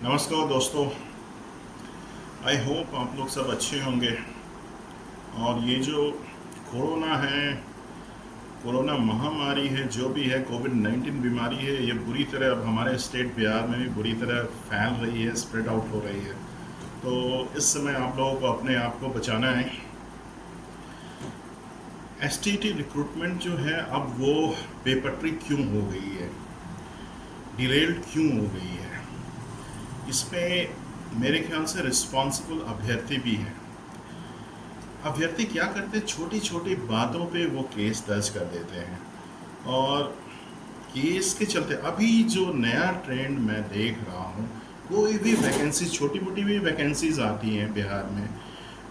नमस्कार दोस्तों। I hope आप लोग सब अच्छे होंगे। और ये जो कोरोना है, कोरोना महामारी है, जो भी है कोविड-19 बीमारी है, ये बुरी तरह अब हमारे स्टेट बिहार में भी बुरी तरह फैल रही है, स्प्रेड आउट हो रही है। तो इस समय आप लोगों को अपने आप को बचाना है। एसटीटी रिक्रूटमेंट जो है अब वो बेपटरी क्यों हो गई है, डिरेल्ड क्यों हो गई है, इसमें मेरे ख्याल से रिस्पॉन्सिबल अभ्यर्थी भी हैं। अभ्यर्थी क्या करते हैं, छोटी छोटी बातों पे वो केस दर्ज कर देते हैं। और केस के चलते अभी जो नया ट्रेंड मैं देख रहा हूँ, कोई भी वैकेंसी, छोटी मोटी भी वैकेंसीज आती हैं बिहार में,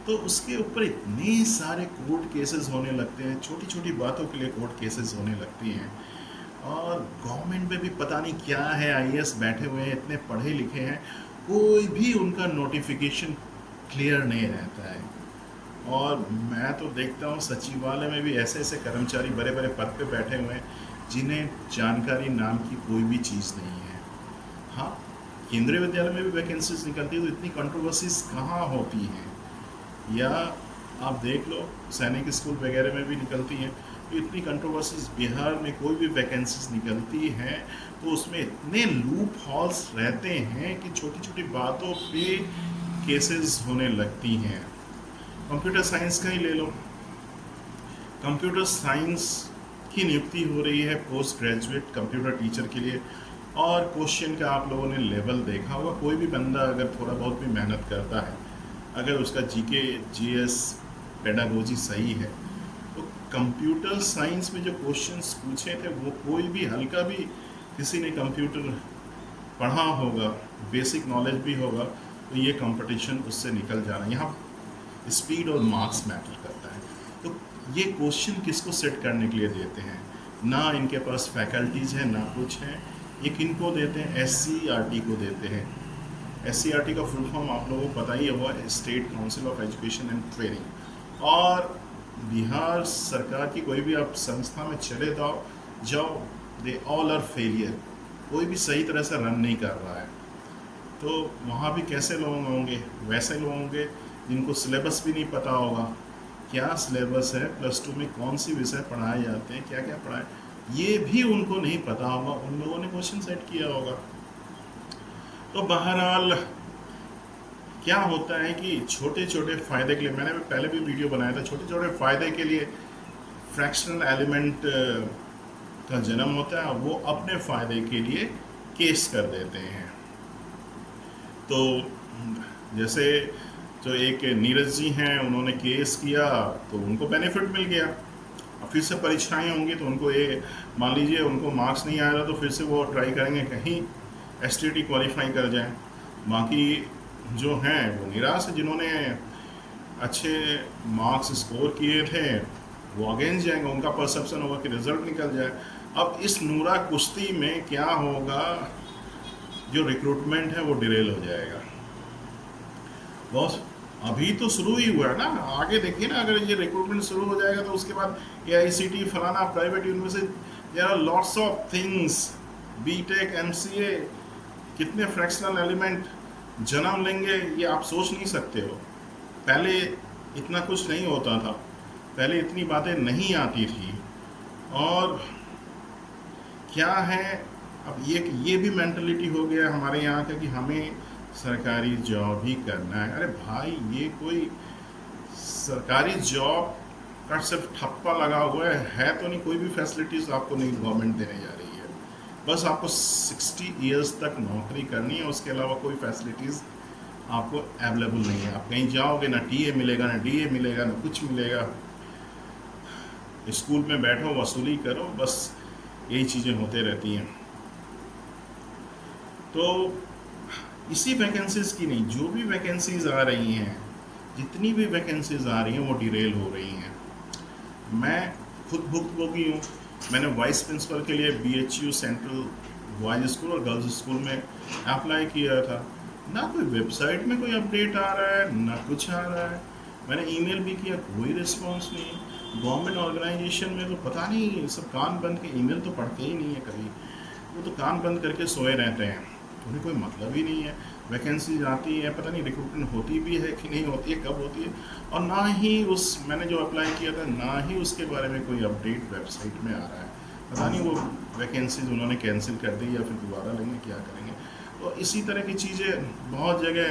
तो उसके ऊपर इतने सारे कोर्ट केसेस होने लगते हैं, छोटी छोटी बातों के लिए कोर्ट केसेस होने लगती हैं। और गवर्नमेंट में भी पता नहीं क्या है, आईएएस बैठे हुए हैं, इतने पढ़े लिखे हैं, कोई भी उनका नोटिफिकेशन क्लियर नहीं रहता है। और मैं तो देखता हूँ सचिवालय में भी ऐसे ऐसे कर्मचारी बड़े बड़े पद पे बैठे हुए हैं जिन्हें जानकारी नाम की कोई भी चीज़ नहीं है। हाँ, केंद्रीय विद्यालय में भी वैकेंसीज निकलती है तो इतनी कंट्रोवर्सीज कहाँ होती हैं। या आप देख लो सैनिक स्कूल वगैरह में भी निकलती हैं, तो इतनी कंट्रोवर्सीज बिहार में कोई भी वैकेंसीज निकलती हैं तो उसमें इतने लूप हॉल्स रहते हैं कि छोटी छोटी बातों पे केसेस होने लगती हैं। कंप्यूटर साइंस का ही ले लो, कंप्यूटर साइंस की नियुक्ति हो रही है पोस्ट ग्रेजुएट कंप्यूटर टीचर के लिए। और क्वेश्चन का आप लोगों ने लेवल देखा होगा, कोई भी बंदा अगर थोड़ा बहुत भी मेहनत करता है, अगर उसका जीके जीएस पेडागोजी सही है, तो कंप्यूटर साइंस में जो क्वेश्चंस पूछे थे वो कोई भी हल्का भी किसी ने कंप्यूटर पढ़ा होगा, बेसिक नॉलेज भी होगा, तो ये कंपटीशन उससे निकल जाना। यहाँ स्पीड और मार्क्स मैटर करता है। तो ये क्वेश्चन किसको सेट करने के लिए देते हैं, ना इनके पास फैकल्टीज़ है ना कुछ है। ये किनको देते हैं, एससीईआरटी को देते हैं। एससीईआरटी का फुल फॉर्म आप लोगों को पता ही होगा, state council of education and training. और बिहार सरकार की कोई भी आप संस्था में चले जाओ, दे ऑल आर फेलियर, कोई भी सही तरह से रन नहीं कर रहा है। तो वहाँ भी कैसे लोग होंगे, वैसे लोग होंगे जिनको सिलेबस भी नहीं पता होगा, क्या सिलेबस है, प्लस टू में कौन सी विषय पढ़ाए जाते हैं, क्या क्या पढ़ाए, ये भी उनको नहीं पता होगा। उन लोगों ने क्वेश्चन सेट किया होगा। तो बहरहाल क्या होता है कि छोटे छोटे फ़ायदे के लिए, मैंने पहले भी वीडियो बनाया था, छोटे छोटे फ़ायदे के लिए फ्रैक्शनल एलिमेंट का जन्म होता है, वो अपने फ़ायदे के लिए केस कर देते हैं। तो जैसे जो एक नीरज जी हैं, उन्होंने केस किया तो उनको बेनिफिट मिल गया। अब फिर से परीक्षाएं होंगी तो उनको ये मान लीजिए उनको मार्क्स नहीं आ रहा तो फिर से वो ट्राई करेंगे कहीं एसटीटी क्वालिफाई कर जाएं। बाकी जो हैं वो निराश है, जिन्होंने अच्छे मार्क्स स्कोर किए थे वो अगेंस्ट जाएंगे, उनका परसेप्शन होगा कि रिजल्ट निकल जाए। अब इस नूरा कुश्ती में क्या होगा, जो रिक्रूटमेंट है वो डिरेल हो जाएगा। बॉस अभी तो शुरू ही हुआ है ना, आगे देखिए ना, अगर ये रिक्रूटमेंट शुरू हो जाएगा तो उसके बाद एआईसीटी फलाना private university, there are lots of things, BTech MCA, कितने फ्रैक्शनल एलिमेंट जन्म लेंगे ये आप सोच नहीं सकते हो। पहले इतना कुछ नहीं होता था, पहले इतनी बातें नहीं आती थी। और क्या है, अब ये भी मेंटलिटी हो गया हमारे यहाँ का कि हमें सरकारी जॉब ही करना है। अरे भाई, ये कोई सरकारी जॉब का सिर्फ ठप्पा लगा हुआ है तो नहीं, कोई भी फैसिलिटीज़ आपको नहीं गवर्नमेंट देने जा रही है। बस आपको 60 इयर्स तक नौकरी करनी है, उसके अलावा कोई फैसिलिटीज़ आपको अवेलेबल नहीं है। आप कहीं जाओगे ना टीए मिलेगा, ना डीए मिलेगा, ना कुछ मिलेगा। स्कूल में बैठो, वसूली करो, बस यही चीज़ें होते रहती हैं। तो इसी वैकेंसीज़ की नहीं, जो भी वैकेंसीज़ आ रही हैं, जितनी भी वैकेंसीज़ आ रही हैं वो डिरेल हो रही हैं। मैं खुद भुक्तभोगी हूँ। मैंने वाइस प्रिंसिपल के लिए बीएचयू सेंट्रल बॉयज़ स्कूल और गर्ल्स स्कूल में अप्लाई किया था। ना कोई वेबसाइट में कोई अपडेट आ रहा है, ना कुछ आ रहा है। मैंने ईमेल भी किया, कोई रिस्पॉन्स नहीं। गवर्नमेंट ऑर्गेनाइजेशन में तो पता नहीं, सब कान बंद के, ईमेल तो पढ़ते ही नहीं है कभी, वो तो कान बंद करके सोए रहते हैं, उन्हें कोई मतलब ही नहीं है। वैकेंसीज आती है, पता नहीं रिक्रूटमेंट होती भी है कि नहीं होती है, कब होती है, और ना ही उस मैंने जो अप्लाई किया था ना ही उसके बारे में कोई अपडेट वेबसाइट में आ रहा है। पता नहीं वो वैकेंसीज उन्होंने कैंसिल कर दी या फिर दोबारा लेंगे, क्या करेंगे। तो इसी तरह की चीज़ें बहुत जगह,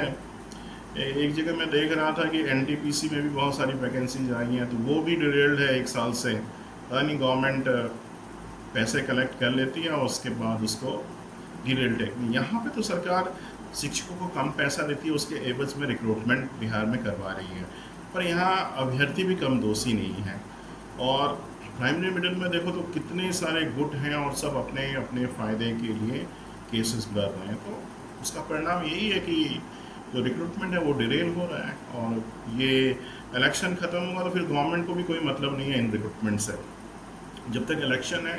एक जगह मैं देख रहा था कि एनटीपीसी में भी बहुत सारी वैकेंसीज आई हैं, तो वो भी डिटेल्ड है 1 साल से। पता नहीं गवर्नमेंट पैसे कलेक्ट कर लेती है और उसके बाद उसको डिटेल्ड है। यहाँ पे तो सरकार शिक्षकों को कम पैसा देती है, उसके एवज में रिक्रूटमेंट बिहार में करवा रही है, पर यहाँ अभ्यर्थी भी कम दोषी नहीं है। और प्राइमरी मिडिल में देखो तो कितने सारे गुट हैं और सब अपने अपने फ़ायदे के लिए केसेस कर रहे हैं। तो उसका परिणाम यही है कि जो रिक्रूटमेंट है वो डिरेल हो रहा है, और ये इलेक्शन ख़त्म होगा तो फिर गवर्नमेंट को भी कोई मतलब नहीं है इन रिक्रूटमेंट से। जब तक इलेक्शन है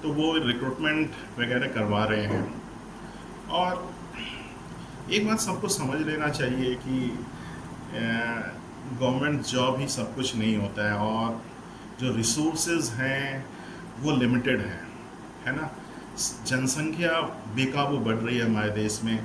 तो वो रिक्रूटमेंट वगैरह करवा रहे हैं। और एक बात सबको समझ लेना चाहिए कि गवर्नमेंट जॉब ही सब कुछ नहीं होता है, और जो रिसोर्सेज हैं वो लिमिटेड है ना। जनसंख्या बेकाबू बढ़ रही है हमारे देश में।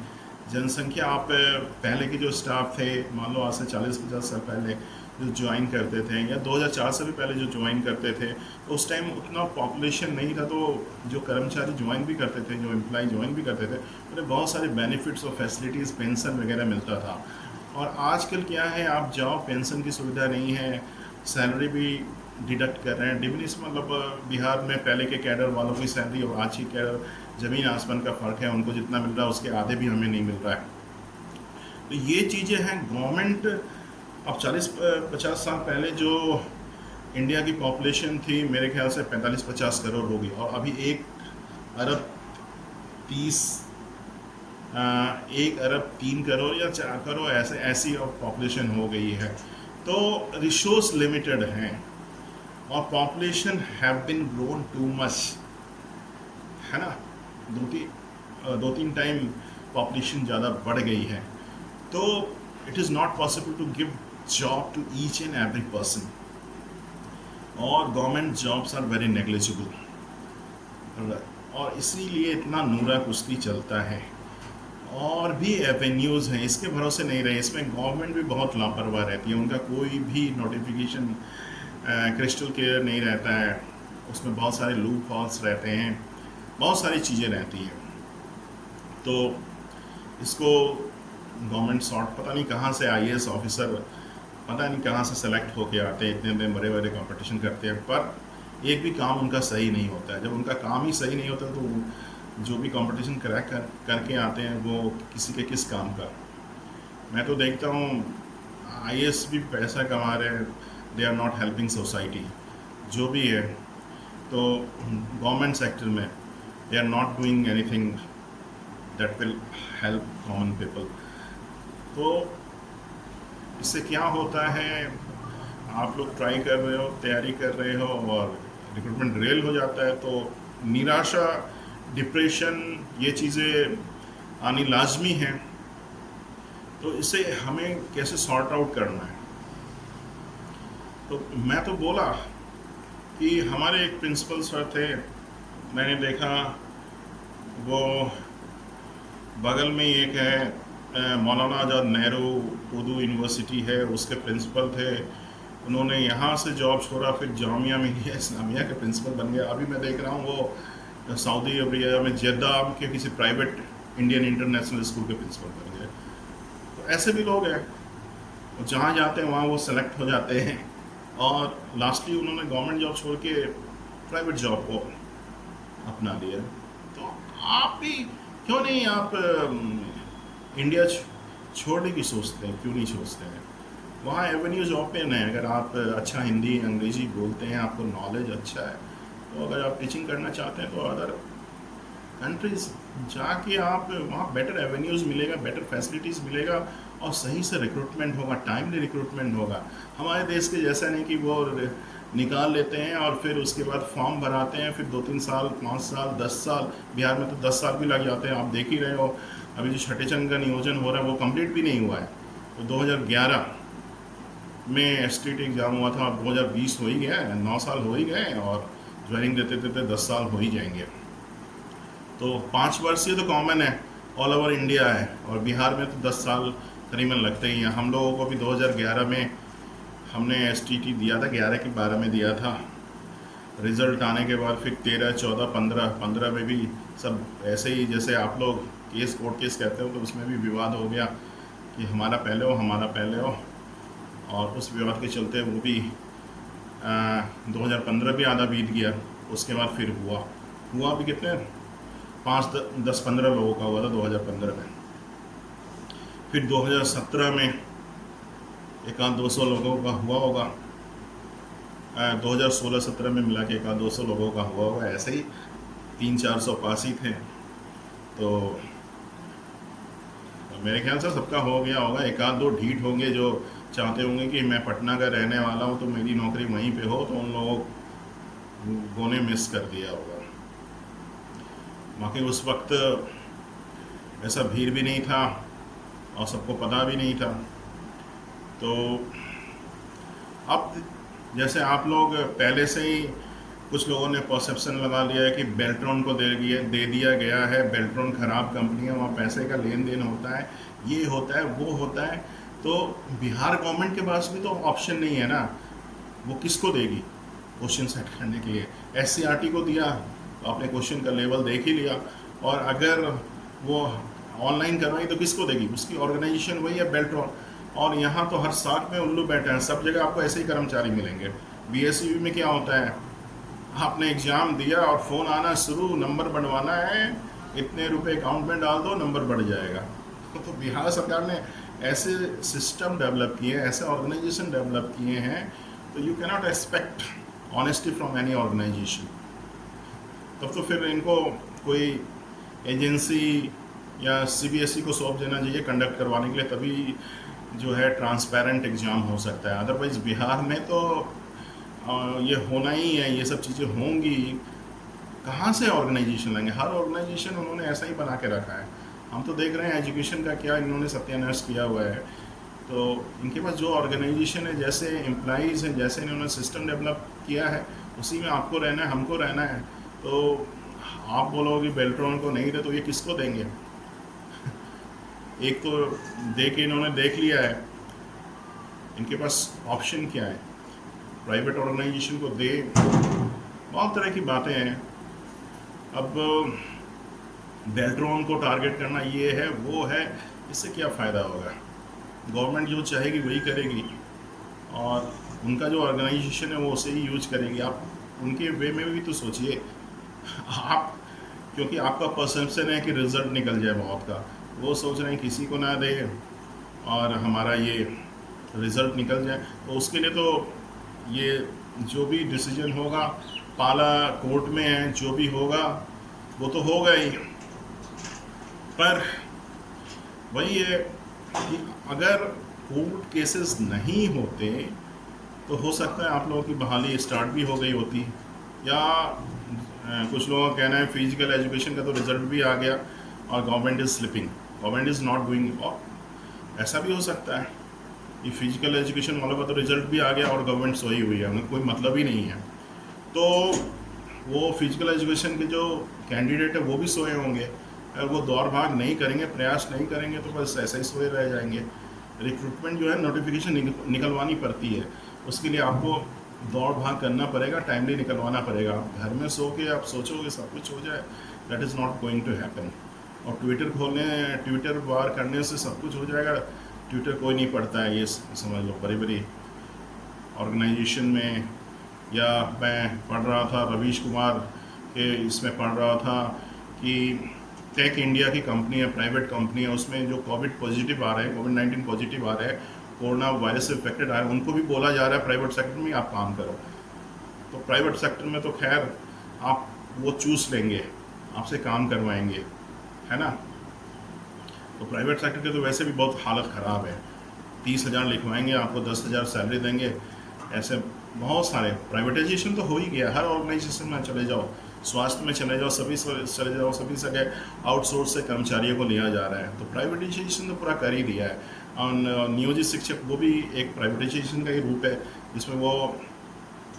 जनसंख्या, आप पहले के जो स्टाफ थे, मान लो आज से 40-50 साल पहले जो ज्वाइन करते थे, या 2004 से भी पहले जो ज्वाइन करते थे, तो उस टाइम उतना पॉपुलेशन नहीं था, तो जो कर्मचारी ज्वाइन भी करते थे, जो एम्प्लॉय ज्वाइन भी करते थे, उन्हें बहुत सारे बेनिफिट्स और फैसिलिटीज़, पेंशन वगैरह मिलता था। और आजकल क्या है, आप जाओ पेंशन की सुविधा नहीं है, सैलरी भी डिडक्ट कर रहे हैं। डिमिनिश मतलब बिहार में पहले के कैडर वालों की सैलरी और आज की कैडर, ज़मीन आसमान का फ़र्क है। उनको जितना मिल रहा है उसके आधे भी हमें नहीं मिल रहा है। तो ये चीज़ें हैं। गवर्नमेंट अब 40-50 साल पहले जो इंडिया की पॉपुलेशन थी, मेरे ख्याल से 45-50 करोड़ होगी, और अभी 1 अरब 3 करोड़ या 4 करोड़ ऐसी पॉपुलेशन हो गई है। तो रिसोर्स लिमिटेड हैं, और population have been grown too much, है ना। 2-3 टाइम पॉपुलेशन ज़्यादा बढ़ गई है। तो it is not possible to give job to each and every person, और government jobs are very negligible, और इसीलिए इतना नूरा कुश्ती चलता है। और भी एवेन्यूज़ हैं, इसके भरोसे नहीं रहे। इसमें गवर्नमेंट भी बहुत लापरवाह रहती है, उनका कोई भी नोटिफिकेशन क्रिस्टल क्लियर नहीं रहता है, उसमें बहुत सारे लूप हॉल्स रहते हैं, बहुत सारी चीज़ें रहती हैं। तो इसको गवर्नमेंट सॉर्ट, पता नहीं कहाँ से आईएएस ऑफिसर पता नहीं कहाँ से सेलेक्ट होके आते हैं, इतने बड़े बड़े कंपटीशन करते हैं, पर एक भी काम उनका सही नहीं होता है। जब उनका काम ही सही नहीं होता तो जो भी कंपटीशन क्रैक करके आते हैं वो किसी के किस काम का। मैं तो देखता हूँ आईएएस भी पैसा कमा रहे हैं, they are not helping society, जो भी है। तो गवर्नमेंट सेक्टर में they are not doing anything that will help common people. तो इससे क्या होता है, आप लोग ट्राई कर रहे हो, तैयारी कर रहे हो, और रिक्रूटमेंट रेल हो जाता है, तो निराशा, डिप्रेशन, ये चीज़ें आनी लाजमी हैं। तो इसे हमें कैसे सॉर्ट आउट करना है। तो मैं तो बोला कि हमारे एक प्रिंसिपल सर थे, मैंने देखा वो बगल में एक है मौलाना आज़ाद नेहरू उर्दू यूनिवर्सिटी है, उसके प्रिंसिपल थे। उन्होंने यहाँ से जॉब छोड़ा, फिर जामिया मिलिया इस्लामिया के प्रिंसिपल बन गए। अभी मैं देख रहा हूँ वो सऊदी अरबिया में जेद्दा के किसी प्राइवेट इंडियन इंटरनेशनल स्कूल के प्रिंसिपल बन गए। तो ऐसे भी लोग हैं, जहाँ जाते हैं वहाँ वो सेलेक्ट हो जाते हैं, और लास्टली उन्होंने गवर्नमेंट जॉब छोड़ के प्राइवेट जॉब को अपना लिया। तो आप भी क्यों नहीं, आप इंडिया छोड़ने की सोचते हैं, क्यों नहीं सोचते हैं। वहाँ एवेन्यूज ओपन है। अगर आप अच्छा हिंदी अंग्रेज़ी बोलते हैं, आपको नॉलेज अच्छा है, तो अगर आप टीचिंग करना चाहते हैं तो अदर कंट्रीज जाके आप वहाँ बेटर एवेन्यूज़ मिलेगा, बेटर फैसिलिटीज़ मिलेगा, और सही से रिक्रूटमेंट होगा, टाइमली रिक्रूटमेंट होगा। हमारे देश के जैसा नहीं कि वो निकाल लेते हैं और फिर उसके बाद फॉर्म भराते हैं, फिर 2-3 साल, 5 साल, 10 साल, बिहार में तो 10 साल भी लग जाते हैं। आप देख ही रहे हो, अभी जो छठे चरण का नियोजन हो रहा है वो कंप्लीट भी नहीं हुआ है। तो 2011 में एसटीटी एग्ज़ाम हुआ था, अब 2020 हो ही गया है, 9 साल हो ही गए, और ज्वाइनिंग देते देते 10 साल हो ही जाएंगे। तो 5 वर्षीय तो कॉमन है, ऑल ओवर इंडिया है, और बिहार में तो 10 साल करीबन लगते ही हैं। हम लोगों को भी 2011 में हमने STT दिया था, 11 की 12 में दिया था। रिज़ल्ट आने के बाद फिर 13, 14, 15 में भी सब ऐसे ही, जैसे आप लोग कोर्ट केस कहते हो, तो उसमें भी विवाद हो गया कि हमारा पहले हो, हमारा पहले हो। और उस विवाद के चलते वो भी 2015 भी आधा बीत गया। उसके बाद फिर हुआ भी कितने 5-10-15 लोगों का हुआ था 2015 में। फिर 2017 में 100-200 लोगों का हुआ होगा। 2016-17 में मिला के 100-200 लोगों का हुआ होगा। ऐसे ही 300-400 पास ही थे। तो मेरे ख्याल से सबका हो गया होगा। 1-2 ढीठ होंगे जो चाहते होंगे कि मैं पटना का रहने वाला हूँ तो मेरी नौकरी वहीं पे हो, तो उन लोगों ने मिस कर दिया होगा। बाकी उस वक्त ऐसा भीड़ भी नहीं था और सबको पता भी नहीं था। तो अब जैसे आप लोग पहले से ही कुछ लोगों ने परसेप्शन लगा लिया है कि बेल्ट्रॉन को दे दिया गया है, बेल्ट्रॉन ख़राब कंपनी है, वहाँ पैसे का लेन देन होता है, ये होता है, वो होता है। तो बिहार गवर्नमेंट के पास भी तो ऑप्शन नहीं है ना, वो किसको देगी क्वेश्चन सेट करने के लिए? SCRT को दिया तो आपने क्वेश्चन का लेवल देख ही लिया, और अगर वो ऑनलाइन करवाई तो किसको देगी? उसकी ऑर्गेनाइजेशन वही है, बेल्ट्रॉन। और यहाँ तो हर साथ में उल्लू बैठे हैं, सब जगह आपको ऐसे ही कर्मचारी मिलेंगे। BSEB में क्या होता है, आपने एग्ज़ाम दिया और फ़ोन आना शुरू, नंबर बढ़वाना है, इतने रुपए अकाउंट में डाल दो, नंबर बढ़ जाएगा। तो बिहार सरकार ने ऐसे सिस्टम डेवलप किए हैं, ऐसे ऑर्गेनाइजेशन डेवलप किए हैं, तो you cannot expect honesty from any organisation. तब तो फिर इनको कोई एजेंसी या CBSE को सौंप देना चाहिए कंडक्ट करवाने के लिए, तभी जो है ट्रांसपेरेंट एग्ज़ाम हो सकता है। अदरवाइज़ बिहार में तो ये होना ही है, ये सब चीज़ें होंगी। कहाँ से ऑर्गेनाइजेशन लाएंगे? हर ऑर्गेनाइजेशन उन्होंने ऐसा ही बना के रखा है। हम तो देख रहे हैं एजुकेशन का क्या इन्होंने सत्यानाश किया हुआ है। तो इनके पास जो ऑर्गेनाइजेशन है, जैसे एम्प्लॉइज़ हैं, जैसे इन्होंने सिस्टम डेवलप किया है, उसी में आपको रहना है, हमको रहना है। तो आप बोलोगे बेल्ट्रॉन को नहीं दे, तो ये किसको देंगे? एक तो दे के इन्होंने देख लिया है, इनके पास ऑप्शन क्या है? प्राइवेट ऑर्गेनाइजेशन को दे, बहुत तरह की बातें हैं। अब बेल्ट्रॉन को टारगेट करना ये है, वो है, इससे क्या फ़ायदा होगा? गवर्नमेंट जो चाहेगी वही करेगी, और उनका जो ऑर्गेनाइजेशन है वो उसे ही यूज करेगी। आप उनके वे में भी तो सोचिए आप, क्योंकि आपका परसेप्शन है कि रिजल्ट निकल जाए बहुत का, वो सोच रहे हैं किसी को ना दे और हमारा ये रिज़ल्ट निकल जाए। तो उसके लिए तो ये जो भी डिसीजन होगा, पाला कोर्ट में है, जो भी होगा वो तो होगा ही। पर वही है कि अगर कोर्ट केसेस नहीं होते तो हो सकता है आप लोगों की बहाली स्टार्ट भी हो गई होती, या कुछ लोगों का कहना है फिजिकल एजुकेशन का तो रिज़ल्ट भी आ गया और government is slipping, government is not doing. और ऐसा भी हो सकता है कि फिजिकल एजुकेशन वालों का तो रिज़ल्ट भी आ गया और गवर्नमेंट सोई हुई है, उन्हें कोई मतलब ही नहीं है। तो वो फिजिकल एजुकेशन के जो कैंडिडेट है वो भी सोए होंगे। अगर वो दौड़ भाग नहीं करेंगे, प्रयास नहीं करेंगे, तो बस ऐसे ही सोए रह जाएंगे। रिक्रूटमेंट जो है नोटिफिकेशन निकलवानी पड़ती है, उसके लिए आपको दौड़ भाग करना पड़ेगा, टाइमली निकलवाना पड़ेगा। आप घर में सो के आप सोचोगे सब कुछ हो जाए, that is not going to happen. और ट्विटर वार करने से सब कुछ हो जाएगा, ट्विटर कोई नहीं पढ़ता है, ये समझ लो। बड़ी बड़ी ऑर्गेनाइजेशन में, या मैं पढ़ रहा था रवीश कुमार के इसमें पढ़ रहा था कि टेक इंडिया की कंपनी है, प्राइवेट कंपनी है, उसमें जो कोविड पॉजिटिव आ रहे हैं, कोविड-19 पॉजिटिव आ रहे हैं, कोरोना वायरस से इफेक्टेड आ रहे हैं, उनको भी बोला जा रहा है प्राइवेट सेक्टर में आप काम करो। तो प्राइवेट सेक्टर में तो खैर आप वो चूस लेंगे, आपसे काम करवाएंगे, है ना। तो प्राइवेट सेक्टर के तो वैसे भी बहुत हालत ख़राब है। 30,000 लिखवाएंगे, आपको 10,000 सैलरी देंगे, ऐसे बहुत सारे। प्राइवेटाइजेशन तो हो ही गया, हर ऑर्गेनाइजेशन में चले जाओ, स्वास्थ्य में चले जाओ, सभी चले जाओ, सभी जगह आउटसोर्स से कर्मचारियों को लिया जा रहा है। तो प्राइवेटाइजेशन तो पूरा कर ही दिया है। और नियोजित शिक्षक वो भी एक प्राइवेटाइजेशन का ही रूप है, जिसमें वो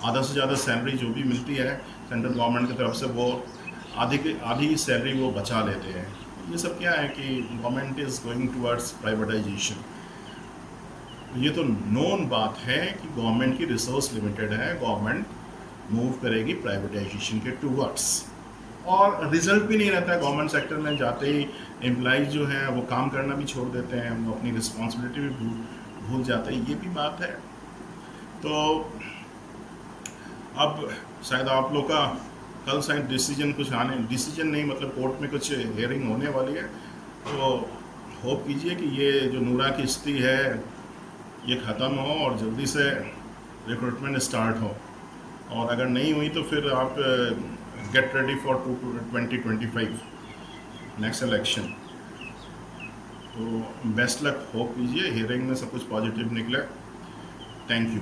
आधा से ज़्यादा सैलरी जो भी मिलती है सेंट्रल गवर्नमेंट की तरफ से, वो आधी सैलरी वो बचा लेते हैं। ये सब क्या है कि government is going towards privatisation. ये तो नोन बात है कि गवर्नमेंट की रिसोर्स लिमिटेड है, गवर्नमेंट मूव करेगी प्राइवेटाइजेशन के टूवर्ड्स, और रिजल्ट भी नहीं रहता है। गवर्नमेंट सेक्टर में जाते ही एम्प्लॉइज जो हैं वो काम करना भी छोड़ देते हैं, वो अपनी रिस्पॉन्सिबिलिटी भी भूल जाते हैं, ये भी बात है। तो अब शायद आप लोग का कल शायद डिसीजन नहीं मतलब कोर्ट में कुछ हियरिंग होने वाली है, तो होप कीजिए कि ये जो नूरा की स्थिति है ये ख़त्म हो और जल्दी से रिक्रूटमेंट स्टार्ट हो, और अगर नहीं हुई तो फिर आप get ready for 2025 next election. तो बेस्ट लक, होप कीजिए हियरिंग में सब कुछ पॉजिटिव निकले। Thank you.